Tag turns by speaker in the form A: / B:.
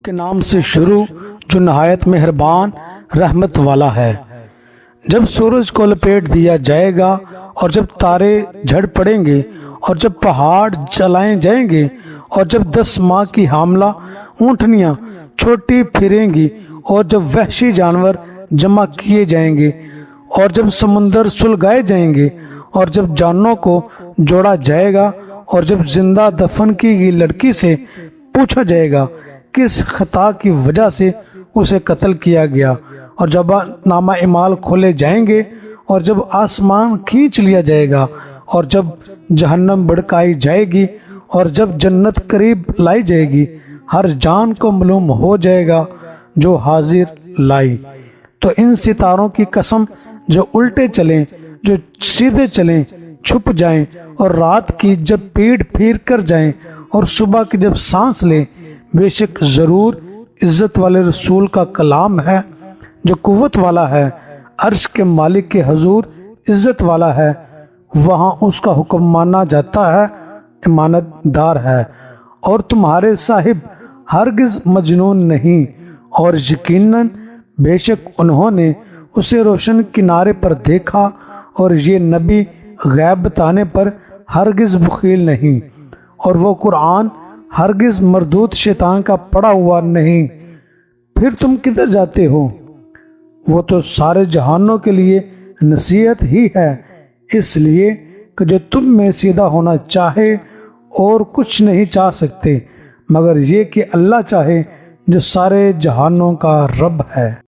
A: کے نام سے شروع جو نہایت مہربان رحمت والا ہے۔ جب سورج کو لپیٹ دیا جائے گا اور جب تارے جھڑ پڑیں گے اور جب پہاڑ جلائے جائیں گے اور جب 10 ماہ کی حاملہ اونٹنیاں چھوٹی پھریں گی اور جب وحشی جانور جمع کیے جائیں گے اور جب سمندر سلگائے جائیں گے اور جب جانوں کو جوڑا جائے گا اور جب زندہ دفن کی گئی لڑکی سے پوچھا جائے گا کس خطا کی وجہ سے اسے قتل کیا گیا اور جب نامہ اعمال کھولے جائیں گے اور جب آسمان کھینچ لیا جائے گا اور جب جہنم بھڑکائی جائے گی اور جب جنت قریب لائی جائے گی، ہر جان کو معلوم ہو جائے گا جو حاضر لائی۔ تو ان ستاروں کی قسم جو الٹے چلیں، جو سیدھے چلیں، چھپ جائیں اور رات کی جب پیڑ پھیر کر جائیں اور صبح کی جب سانس لیں، بے شک ضرور عزت والے رسول کا کلام ہے جو قوت والا ہے، عرش کے مالک کے حضور عزت والا ہے، وہاں اس کا حکم مانا جاتا ہے، امانت دار ہے، اور تمہارے صاحب ہرگز مجنون نہیں، اور یقیناً بے شک انہوں نے اسے روشن کنارے پر دیکھا، اور یہ نبی غیب بتانے پر ہرگز بخیل نہیں، اور وہ قرآن ہرگز مردود شیطان کا پڑھا ہوا نہیں۔ پھر تم کدھر جاتے ہو؟ وہ تو سارے جہانوں کے لیے نصیحت ہی ہے، اس لیے کہ جو تم میں سیدھا ہونا چاہے اور کچھ نہیں چاہ سکتے مگر یہ کہ اللہ چاہے جو سارے جہانوں کا رب ہے۔